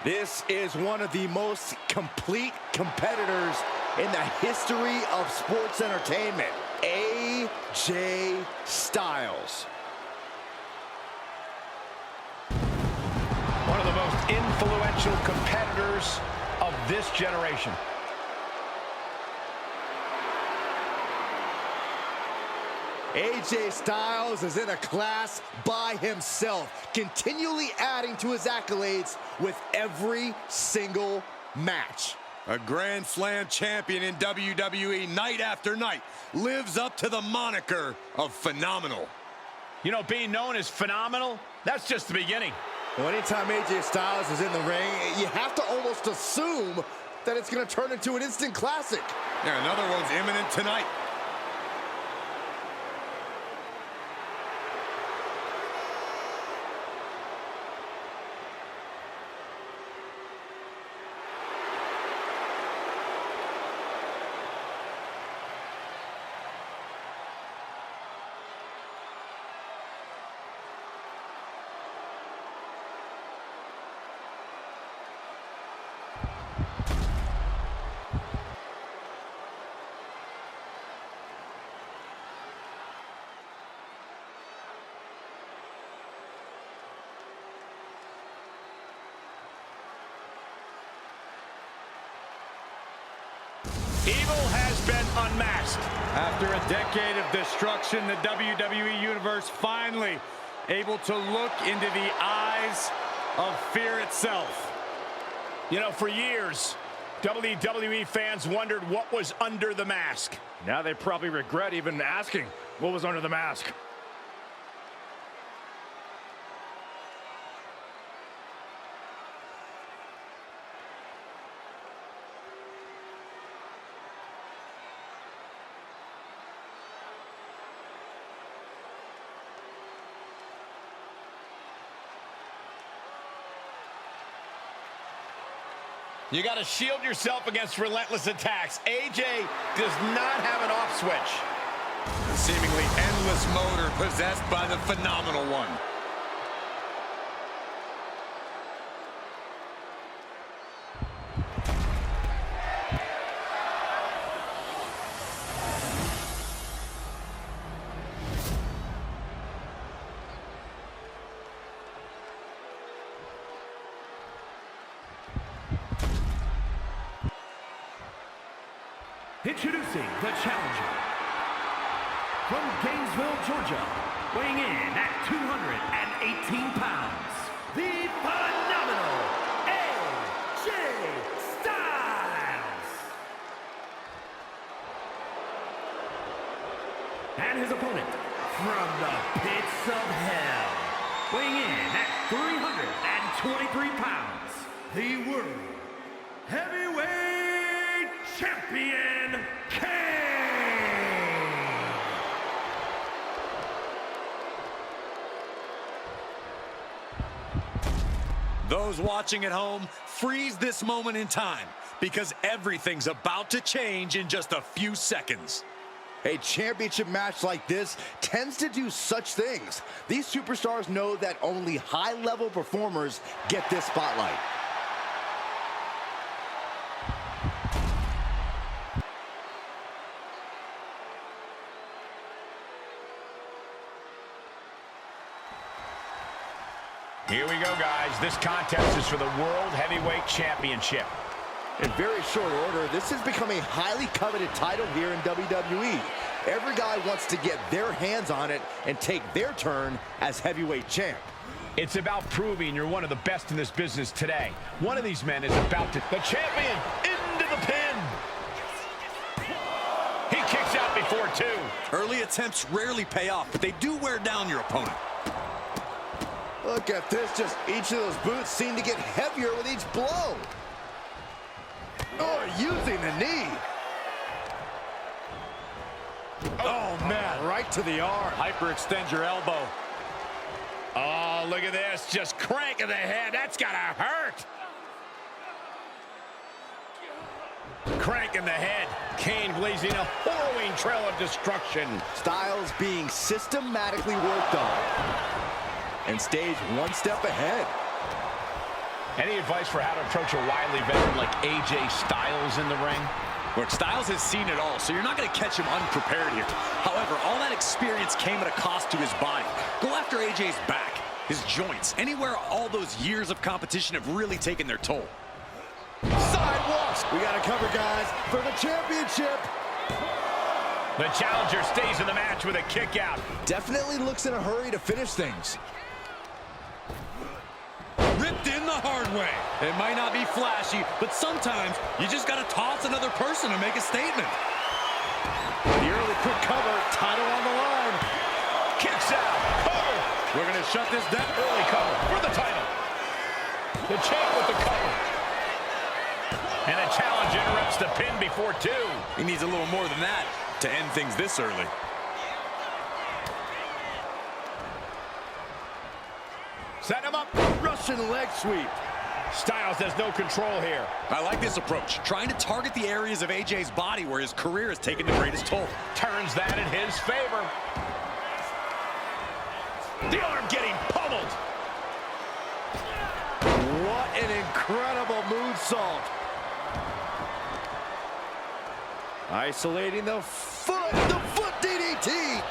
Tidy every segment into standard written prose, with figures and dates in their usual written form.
This is one of the most complete competitors in the history of sports entertainment, AJ Styles. One of the most influential competitors of this generation. AJ Styles is in a class by himself, continually adding to his accolades with every single match. A Grand Slam champion in WWE night after night lives up to the moniker of phenomenal. You know, being known as phenomenal, that's just the beginning. Well, anytime AJ Styles is in the ring, you have to almost assume that it's going to turn into an instant classic. Yeah, another one's imminent tonight. Evil has been unmasked. After a decade of destruction, the WWE Universe finally able to look into the eyes of fear itself. You know, for years, WWE fans wondered what was under the mask. Now they probably regret even asking what was under the mask. You got to shield yourself against relentless attacks. AJ does not have an off switch. The seemingly endless motor possessed by the phenomenal one. Introducing the challenger from Gainesville, Georgia, weighing in at 218 pounds, the phenomenal AJ Styles. And his opponent from the pits of hell, weighing in at 323 pounds, the World Heavyweight Champion, Kane! Those watching at home, freeze this moment in time, because everything's about to change in just a few seconds. A championship match like this tends to do such things. These superstars know that only high-level performers get this spotlight. Here we go, guys. This contest is for the World Heavyweight Championship. In very short order, this has become a highly coveted title here in WWE. Every guy wants to get their hands on it and take their turn as heavyweight champ. It's about proving you're one of the best in this business today. One of these men is about to... The champion into the pin. He kicks out before two. Early attempts rarely pay off, but they do wear down your opponent. Look at this, just each of those boots seem to get heavier with each blow. Oh, using the knee. Oh, man, right to the arm. Hyperextend your elbow. Oh, look at this, just cranking the head. That's gotta hurt. Cranking the head. Kane blazing a harrowing trail of destruction. Styles being systematically worked on and stays one step ahead. Any advice for how to approach a wily veteran like AJ Styles in the ring? Look, Styles has seen it all, so you're not going to catch him unprepared here. However, all that experience came at a cost to his body. Go after AJ's back, his joints, anywhere all those years of competition have really taken their toll. Sidewalks. We got to cover, guys, for the championship. The challenger stays in the match with a kick out. Definitely looks in a hurry to finish things. Ripped in the hard way. It might not be flashy, but sometimes you just got to toss another person to make a statement. The early quick cover, title on the line. Kicks out. Cover. We're going to shut this down. Early cover for the title. The champ with the cover. And a challenge interrupts the pin before 2. He needs a little more than that to end things this early. Set him up. Russian leg sweep. Styles has no control here. I like this approach, trying to target the areas of AJ's body where his career has taken the greatest toll. Turns that in his favor. The arm getting pummeled. What an incredible moonsault. Isolating the foot DDT.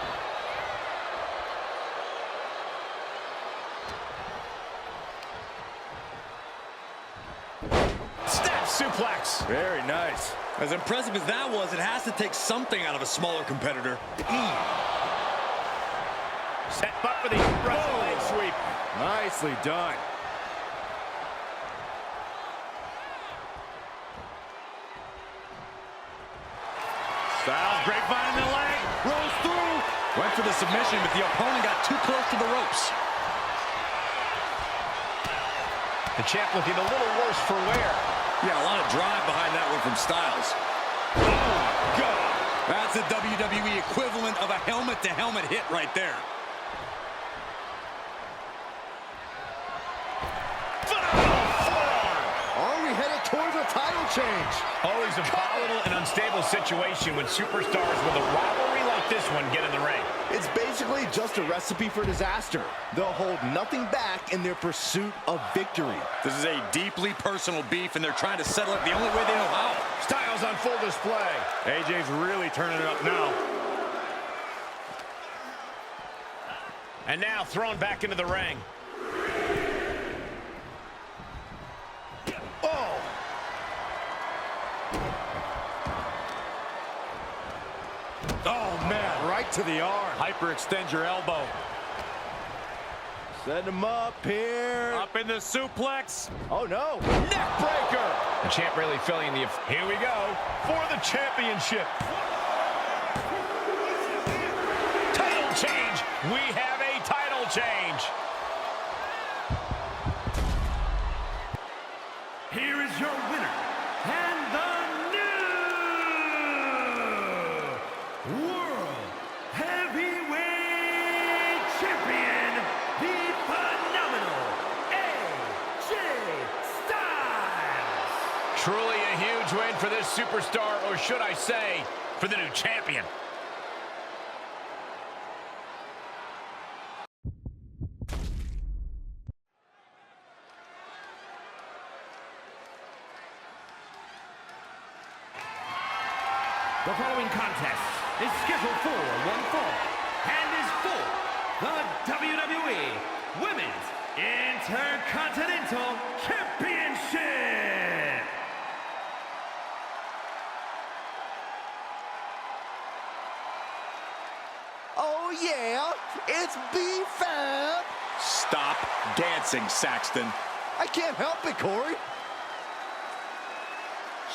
Snap suplex. Very nice. As impressive as that was, it has to take something out of a smaller competitor. Set up for the Russian leg sweep. Nicely done. Styles grapevine in the leg. Rolls through. Went for the submission, but the opponent got too close to the ropes. The champ looking a little worse for wear. Yeah, a lot of drive behind that one from Styles. Oh, God. That's the WWE equivalent of a helmet-to-helmet hit right there. Are we headed towards a title change? Always a volatile and unstable situation when superstars with a rivalry like this one get in the ring. It's basically just a recipe for disaster. They'll hold nothing back in their pursuit of victory. This is a deeply personal beef, and they're trying to settle it the only way they know how. Styles on full display. AJ's really turning it up now. And now thrown back into the ring. Oh! Oh, man, right to the arm. Hyperextend your elbow. Set him up here. Up in the suplex. Oh, no. Neck breaker. The champ really feeling the... Here we go for the championship. Title change. We have a title change. Here is your winner, and the new World Heavyweight Champion, the phenomenal AJ Styles. Truly a huge win for this superstar, or should I say, for the new champion. The following contest is scheduled for one fall and is for the WWE Women's Intercontinental Championship. Oh, yeah. It's B-Fab. Stop dancing, Saxton. I can't help it, Corey.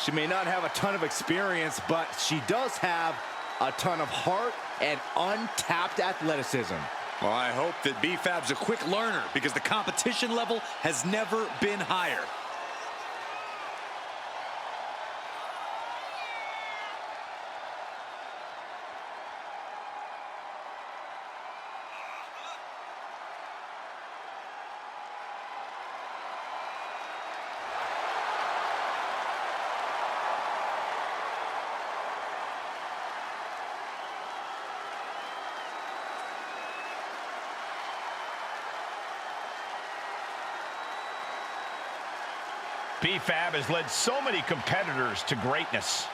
She may not have a ton of experience, but she does have a ton of heart and untapped athleticism. Well, I hope that B-Fab's a quick learner because the competition level has never been higher. B-Fab has led so many competitors to greatness.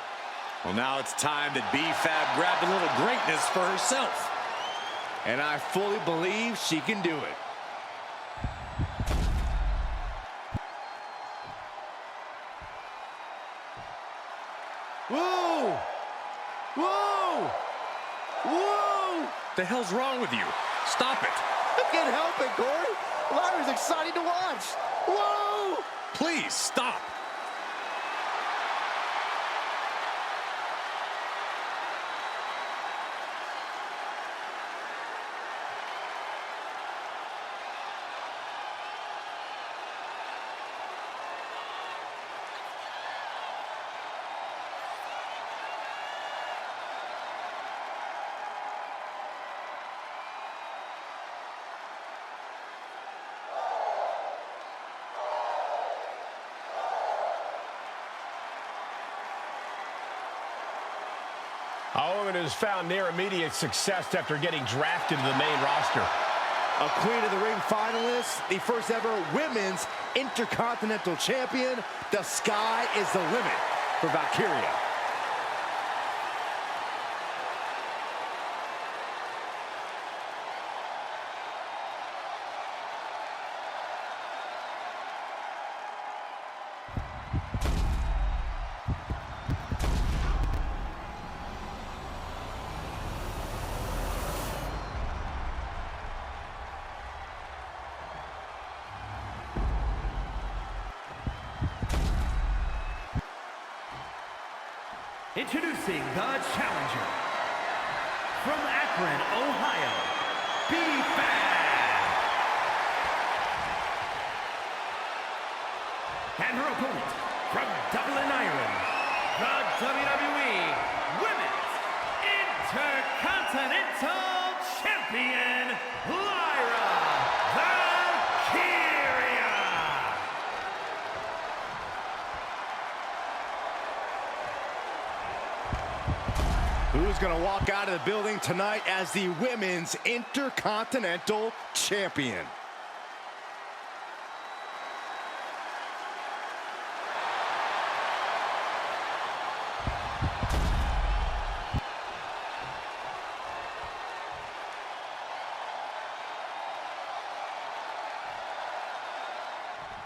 Well, now it's time that B-Fab grabbed a little greatness for herself. And I fully believe she can do it. Whoa! Whoa! Whoa! What the hell's wrong with you? Stop it. I can't help it, Corey. Lyra's exciting to watch. Whoa! Please, stop. A woman who's found near immediate success after getting drafted to the main roster. A Queen of the Ring finalist, the first ever women's Intercontinental Champion. The sky is the limit for Valkyria. Introducing the challenger from Akron, Ohio, B-Fab. And her opponent from Dublin, Ireland, the WWE Women's Intercontinental Champion, Lyra Valkyria. Who's going to walk out of the building tonight as the Women's Intercontinental Champion?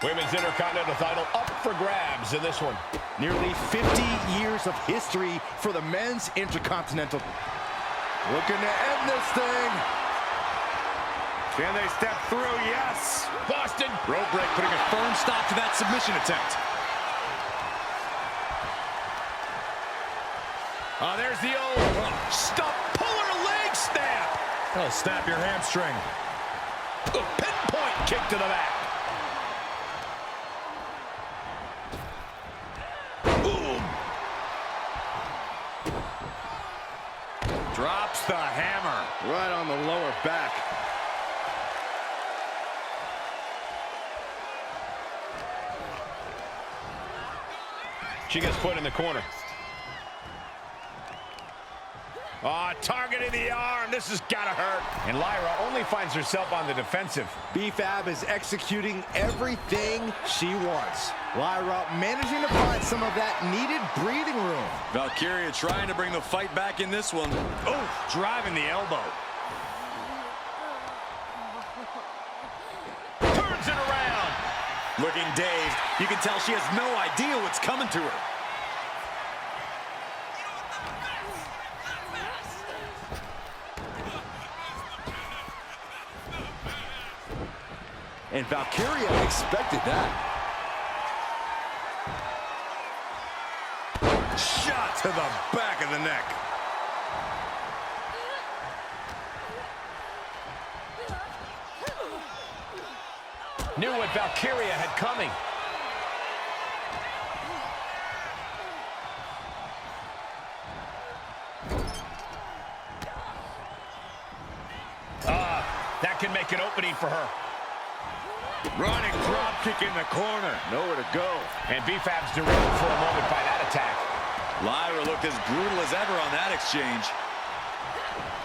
Women's Intercontinental title up for grabs in this one. Nearly 50 years of history for the Men's Intercontinental. Looking to end this thing. Can they step through? Yes. Boston. Rope break putting a firm stop to that submission attempt. Oh, there's the old Stop puller leg snap. Oh, snap your hamstring. a pinpoint kick to the back. Drops the hammer. Right on the lower back. She gets put in the corner. Oh, targeting the arm. This has got to hurt. And Lyra only finds herself on the defensive. B-Fab is executing everything she wants. Lyra managing to find some of that needed breathing room. Valkyria trying to bring the fight back in this one. Oh, driving the elbow. Turns it around. Looking dazed. You can tell she has no idea what's coming to her. And Valkyria expected that. Shot to the back of the neck. Knew what Valkyria had coming. That can make an opening for her. Running drop kick in the corner. Nowhere to go. And B-Fab's derailed for a moment by that attack. Lyra looked as brutal as ever on that exchange.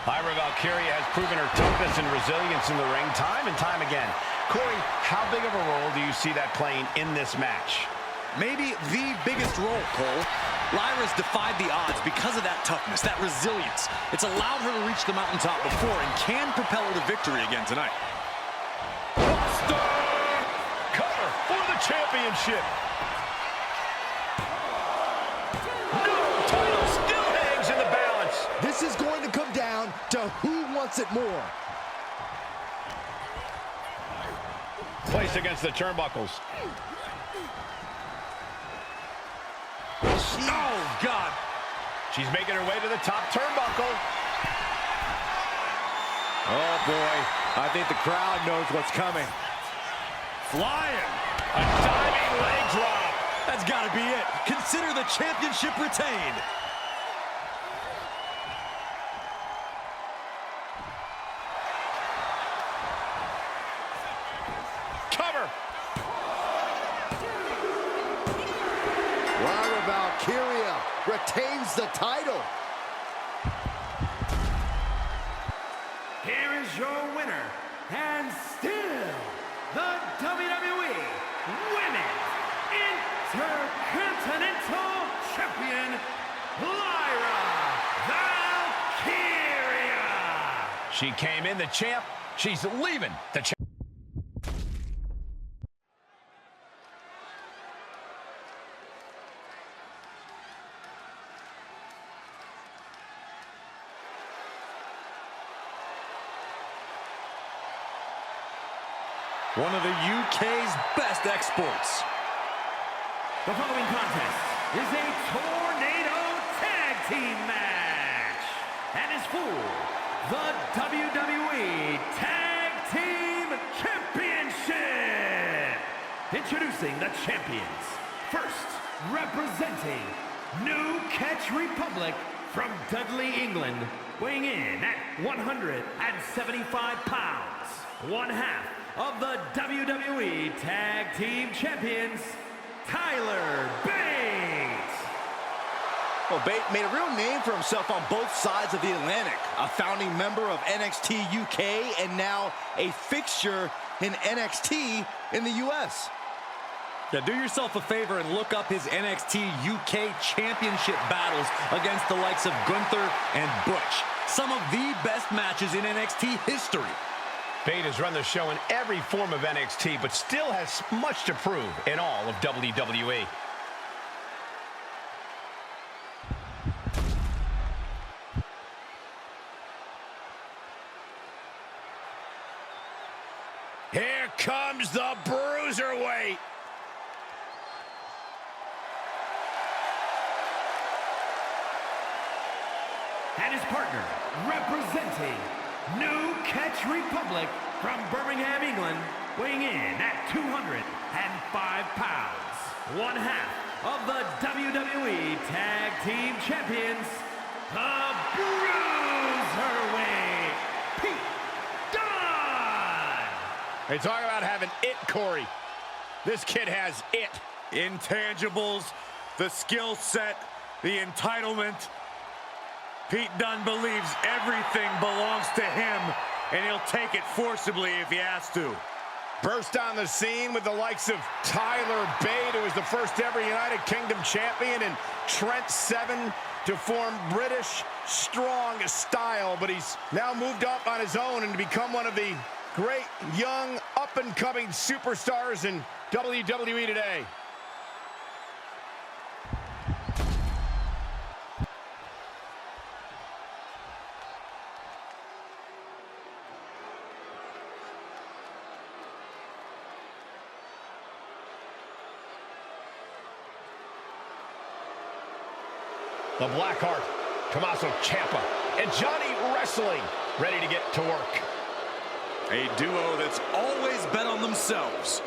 Lyra Valkyria has proven her toughness and resilience in the ring time and time again. Corey, how big of a role do you see that playing in this match? maybe the biggest role, Cole. Lyra's defied the odds because of that toughness, that resilience. It's allowed her to reach the mountaintop before and can propel her to victory again tonight. Buster! Cover for the championship. No, title still hangs in the balance. This is going to come down to who wants it more. Placed against the turnbuckles. Oh, God. She's making her way to the top turnbuckle. Oh, boy. I think the crowd knows what's coming. Flying. A diving leg drop. That's got to be it. Consider the championship retained. Cover. Lyra Valkyria retains the title. Here is your winner, and still the WWE Women's Intercontinental Champion, Lyra Valkyria. She came in the champ. She's leaving the champ. One of the UK's best exports. The following contest is a Tornado Tag Team match and is for the WWE Tag Team Championship. Introducing the champions. First, representing New Catch Republic from Dudley, England, weighing in at 175 pounds, one half of the WWE Tag Team Champions, Tyler Bates. Well, Bates made a real name for himself on both sides of the Atlantic. A founding member of NXT UK and now a fixture in NXT in the US. Yeah, do yourself a favor and look up his NXT UK Championship battles against the likes of Gunther and Butch. Some of the best matches in NXT history. Bates has run the show in every form of NXT, but still has much to prove in all of WWE. Here comes the Bruiserweight. And his partner, representing New Catch Republic from Birmingham, England, weighing in at 205 pounds, one half of the WWE Tag Team Champions, the Bruiserweight, Pete Dunne. They talk about having it, Corey. This kid has it. Intangibles, the skill set, the entitlement. Pete Dunne believes everything belongs to him, and he'll take it forcibly if he has to. Burst on the scene with the likes of Tyler Bate, who is the first ever United Kingdom champion, and Trent Seven to form British strong style. But he's now moved up on his own and to become one of the great young up-and-coming superstars in WWE today. The Blackheart, Tommaso Ciampa, and Johnny Wrestling ready to get to work. A duo that's always bet on themselves.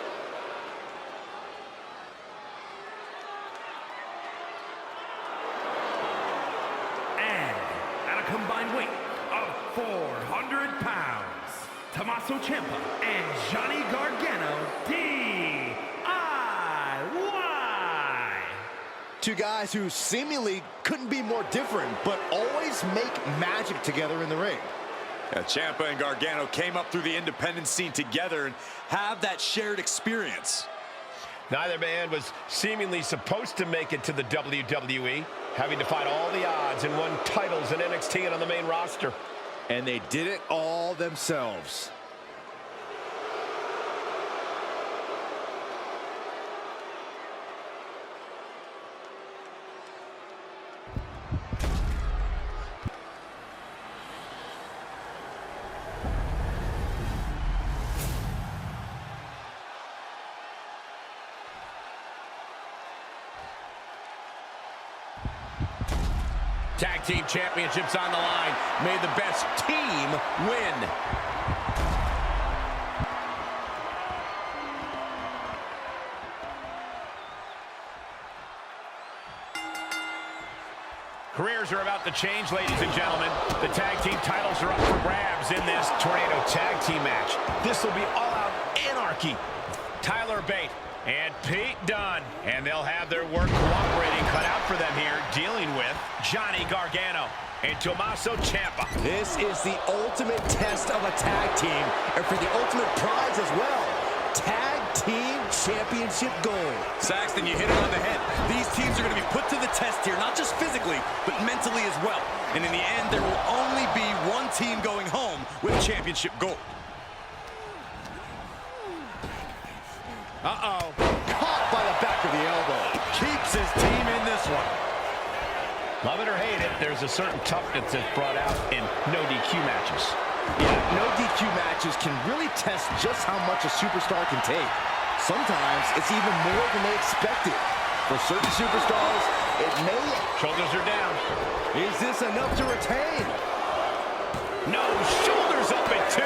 And at a combined weight of 400 pounds, Tommaso Ciampa and Johnny Gargano, DIY. Two guys who seemingly couldn't be more different, but always make magic together in the ring. Yeah, Ciampa and Gargano came up through the independent scene together and have that shared experience. Neither man was seemingly supposed to make it to the WWE, having to fight all the odds and won titles in NXT and on the main roster. And they did it all themselves. Tag team championships on the line. May the best team win. Careers are about to change, ladies and gentlemen. The tag team titles are up for grabs in this Tornado tag team match. This will be all-out anarchy. Tyler Bate and Pete Dunne. And they'll have their work cooperating cut out for them here, dealing with Johnny Gargano and Tommaso Ciampa. This is the ultimate test of a tag team, and for the ultimate prize as well. Tag Team Championship gold. Saxton, you hit it on the head. These teams are going to be put to the test here, not just physically, but mentally as well. And in the end, there will only be one team going home with championship gold. Uh-oh. Caught by the back of the elbow. Keeps his team in this one. Love it or hate it, there's a certain toughness that's brought out in no DQ matches. Yeah, no DQ matches can really test just how much a superstar can take. Sometimes it's even more than they expected. For certain superstars, it may... Shoulders are down. Is this enough to retain? No, shoulders up at 2.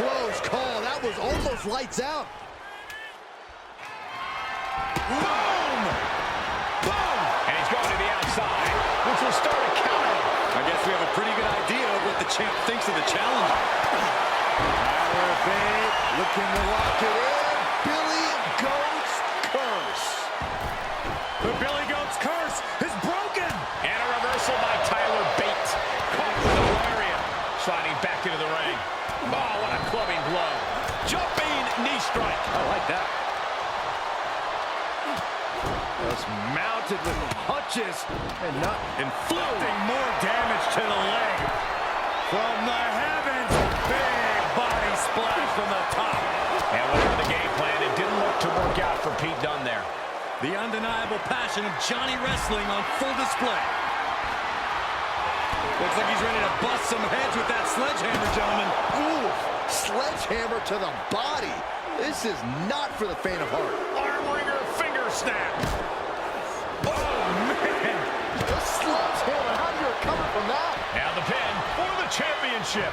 Close call. That was almost lights out. Boom! Boom! And he's going to the outside, which will start a counter. I guess we have a pretty good idea of what the champ thinks of the challenger. Tyler Bate looking to lock it in. Billy Goat's curse. The Billy Goat's curse is broken. And a reversal by Tyler Bate. Caught with a lariat. Sliding back into the ring. Oh, what a clubbing blow. Jumping knee strike. I like that. Just mounted with punches and not Inflicting more damage to the leg. From the heavens, big body splash from the top. And whatever the game plan, it didn't look to work out for Pete Dunne there. The undeniable passion of Johnny Wrestling on full display. Looks like he's ready to bust some heads with that sledgehammer, gentlemen. Ooh, sledgehammer to the body. This is not for the faint of heart. Arm wringer finger snap. Oh, man. The sledgehammer, how do you recover from that? Now the pin for the championship.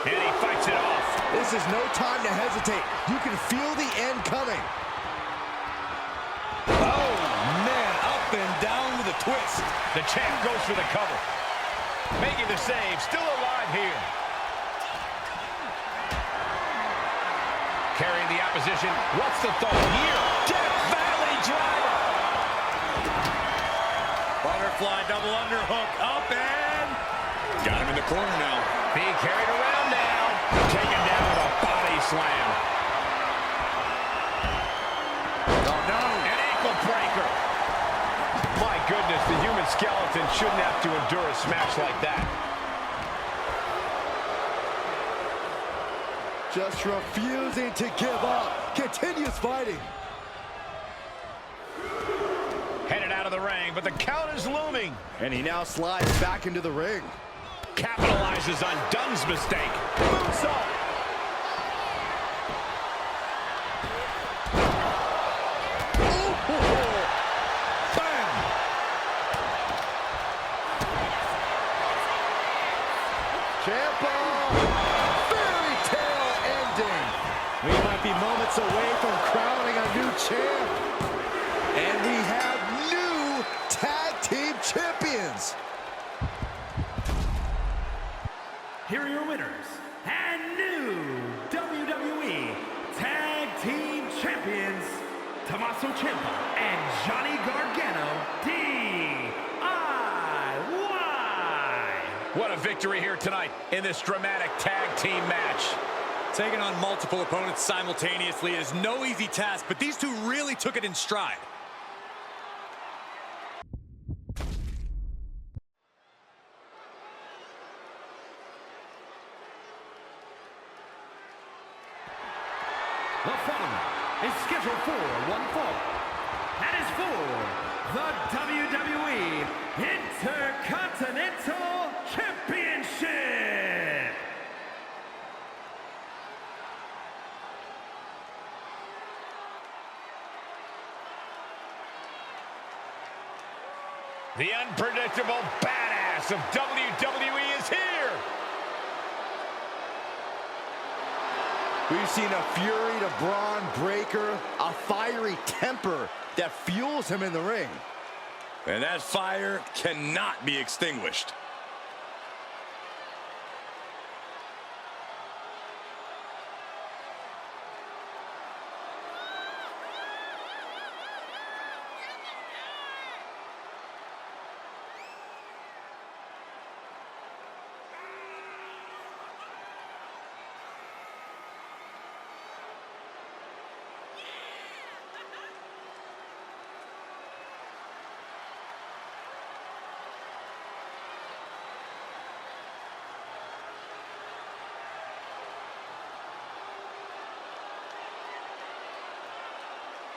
And he fights it off. This is no time to hesitate. You can feel the end coming. Oh, man, up and down with a twist. The champ goes for the cover. Making the save, still alive here. Carrying the opposition. What's the thought here? Death Valley driver. Butterfly double underhook up and... Got him in the corner now. Being carried around now. Taken down with a body slam. Oh, no. An ankle breaker. My goodness, the human skeleton shouldn't have to endure a smash like that. Just refusing to give up. Continues fighting. Headed out of the ring, but the count is looming. And he now slides back into the ring. Capitalizes on Dunne's mistake. Moonsault. Bam! Ciampa! Fairy tale ending. We might be moments away from crowning a new champ. And we have new tag team champions. Here are your winners and new WWE Tag Team Champions, Tommaso Ciampa and Johnny Gargano, DIY. What a victory here tonight in this dramatic tag team match. Taking on multiple opponents simultaneously is no easy task, but these two really took it in stride. The following is scheduled for one fall. That is for the WWE Intercontinental Championship. The unpredictable badass of WWE is here. We've seen a fury to Braun Breaker, a fiery temper that fuels him in the ring. And that fire cannot be extinguished.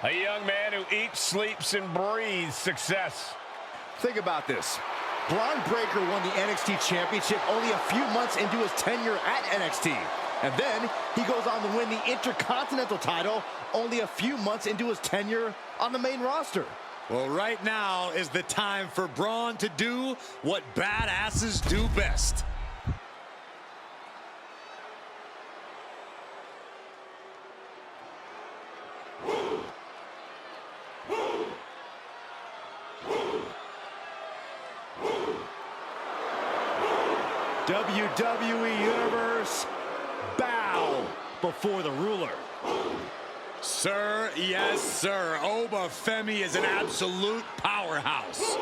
A young man who eats, sleeps, and breathes success. Think about this. Braun Breaker won the NXT Championship only a few months into his tenure at NXT. And then he goes on to win the Intercontinental title only a few months into his tenure on the main roster. Well, right now is the time for Braun to do what badasses do best. WWE Universe, bow before the ruler. Sir, yes, sir. Oba Femi is an absolute powerhouse.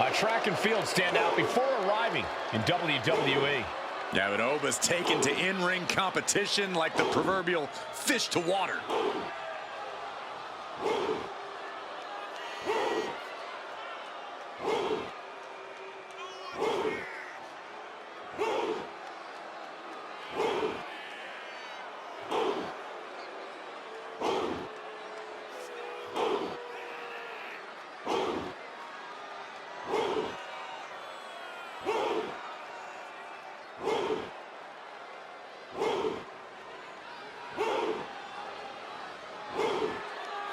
A track and field standout before arriving in WWE. Yeah, but Oba's taken to in-ring competition like the proverbial fish to water.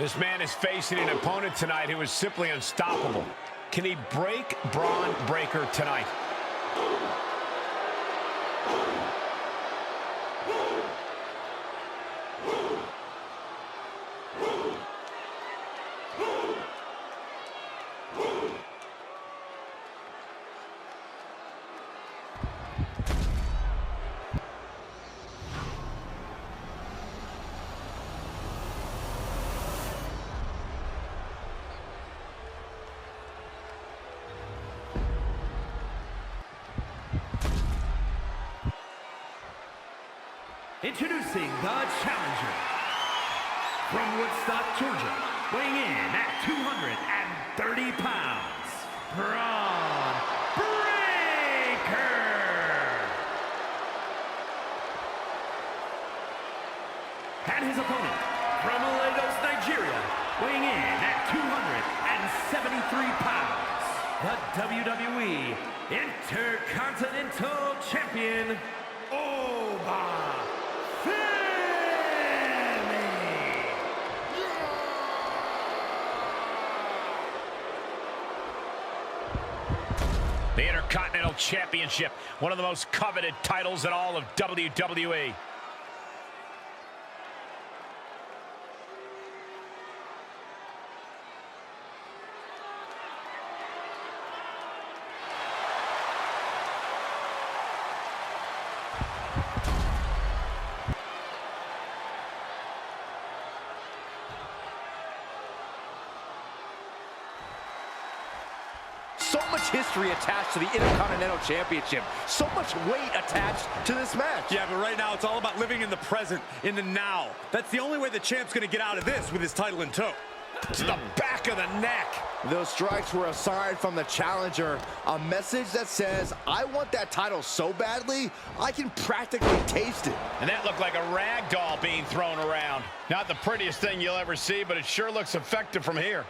This man is facing an opponent tonight who is simply unstoppable. Can he break Braun Breaker tonight? Introducing the challenger from Woodstock, Georgia, weighing in at 230 pounds, Braun Breaker. And his opponent from Lagos, Nigeria, weighing in at 273 pounds, the WWE Intercontinental Champion, Oba The Intercontinental Championship, one of the most coveted titles in all of WWE. so much history attached to the Intercontinental Championship. So much weight attached to this match. Yeah, but right now it's all about living in the present, in the now. That's the only way the champ's gonna get out of this with his title in tow. To the back of the neck. Those strikes were a sign from the challenger, a message that says, I want that title so badly, I can practically taste it. And that looked like a rag doll being thrown around. Not the prettiest thing you'll ever see, but it sure looks effective from here.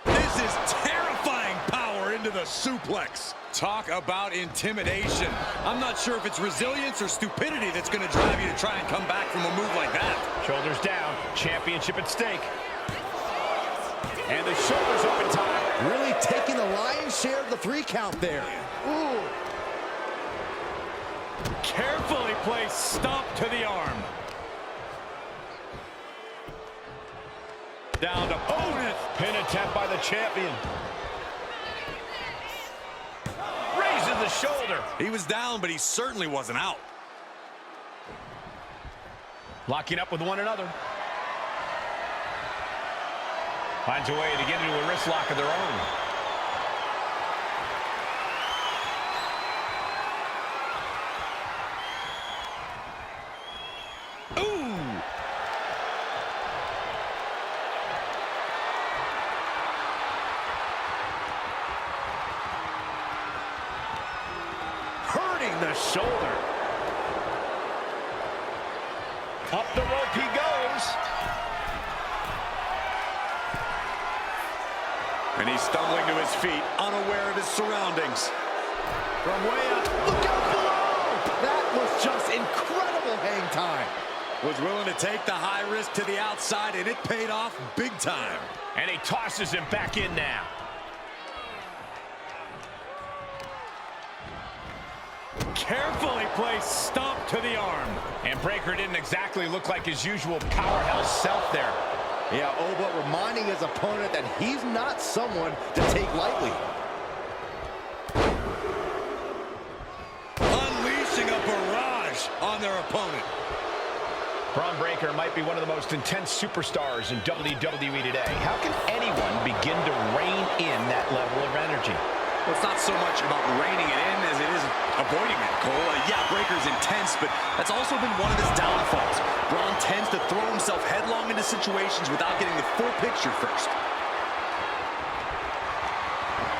This is terrifying power into the suplex. Talk about intimidation. I'm not sure if it's resilience or stupidity that's gonna drive you to try and come back from a move like that. Shoulders down, championship at stake. And the shoulders up in time. Really taking the lion's share of the 3 count there. Ooh. Carefully placed stomp to the arm. Down to opponent. Pin attempt by the champion. Raises the shoulder. He was down, but he certainly wasn't out. Locking up with one another. Finds a way to get into a wrist lock of their own. Ooh! Hurting the shoulder. Up the rope he goes. And he's stumbling to his feet, unaware of his surroundings. From way up, look out below! That was just incredible hang time. Was willing to take the high risk to the outside, and it paid off big time. And he tosses him back in now. Carefully placed stomp to the arm. And Breakker didn't exactly look like his usual powerhouse self there. Yeah, oh, but reminding his opponent that he's not someone to take lightly. Unleashing a barrage on their opponent. Bron Breakker might be one of the most intense superstars in WWE today. How can anyone begin to rein in that level of energy? Well, it's not so much about reining it in as it is avoiding it, Cole. Yeah, Breakker's intense, but that's also been one of his downfalls. Braun tends to throw himself headlong into situations without getting the full picture first.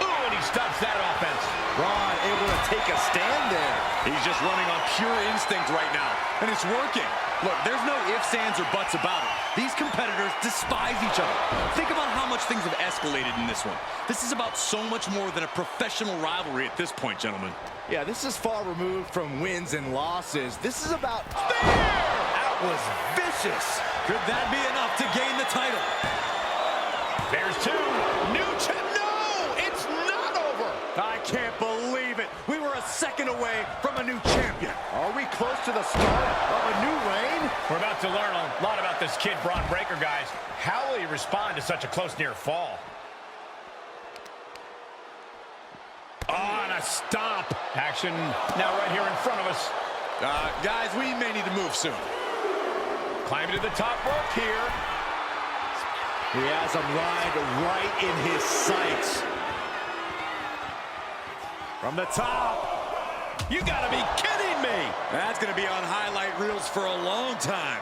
Ooh, and he stops that offense. Braun able to take a stand there. He's just running on pure instinct right now, and it's working. Look, there's no ifs, ands, or buts about it. These competitors despise each other. Think about how much things have escalated in this one. This is about so much more than a professional rivalry at this point, gentlemen. Yeah, this is far removed from wins and losses. This is about fair! That was vicious. Could that be enough to gain the title? There's two. No, it's not over. I can't believe it. We were a second away from a new champion. Are we close to the start of a new reign? We're about to learn a lot about this kid, Bron Breakker, guys. How will he respond to such a close near fall? Oh, and a stomp. Action now right here in front of us. Guys, we may need to move soon. Climbing to the top rope here. He has him lined right in his sights. From the top. You gotta be kidding me. That's going to be on highlight reels for a long time.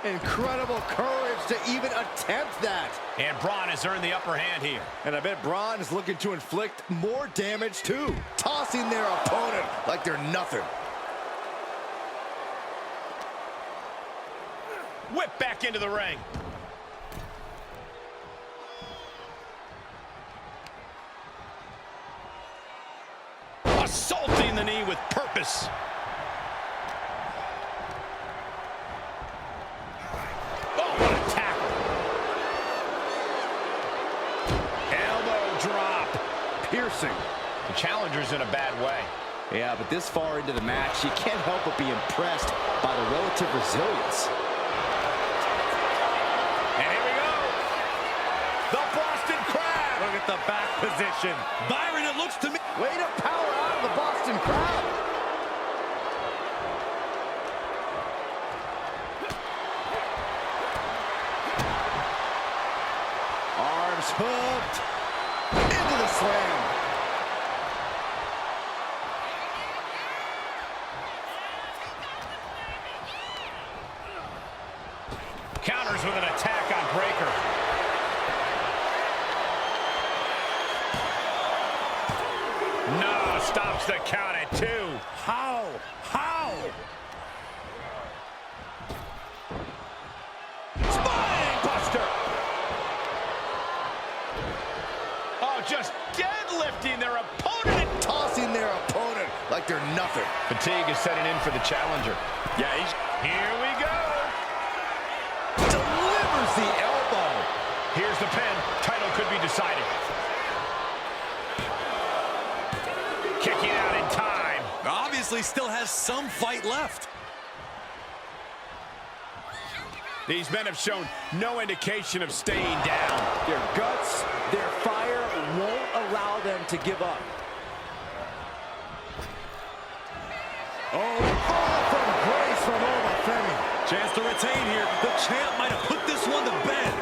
Incredible courage to even attempt that. And Braun has earned the upper hand here. And I bet Braun is looking to inflict more damage too, tossing their opponent like they're nothing. Whip back into the ring. Assaulting the knee with purpose. Oh, what a tackle. Elbow drop. Piercing. The challenger's in a bad way. Yeah, but this far into the match, you can't help but be impressed by the relative resilience. And here we go. The Boston Crab. Look at the back position. Byron, it looks to me. Way to power out of the Boston Crab. Arms hooked. Into the slam. No, stops the count at 2. How? Spine buster. Oh, just deadlifting their opponent. Tossing their opponent like they're nothing. Fatigue is setting in for the challenger. Yeah, Here we go. Delivers the elbow. Here's the pin. Title could be decided. Kicking out in time. obviously still has some fight left. These men have shown no indication of staying down. Their guts, their fire won't allow them to give up. Oh, fall from grace from Obafemi. Chance to retain here. The champ might have put this one to bed.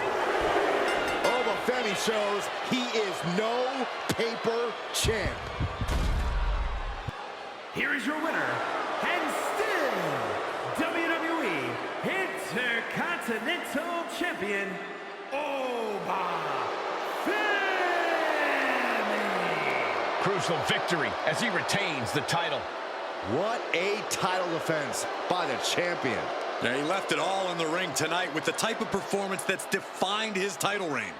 Obafemi shows he is no paper champ. Here is your winner, and still WWE Intercontinental Champion, Obafemi. Crucial victory as he retains the title. What a title defense by the champion. Yeah, he left it all in the ring tonight with the type of performance that's defined his title reign.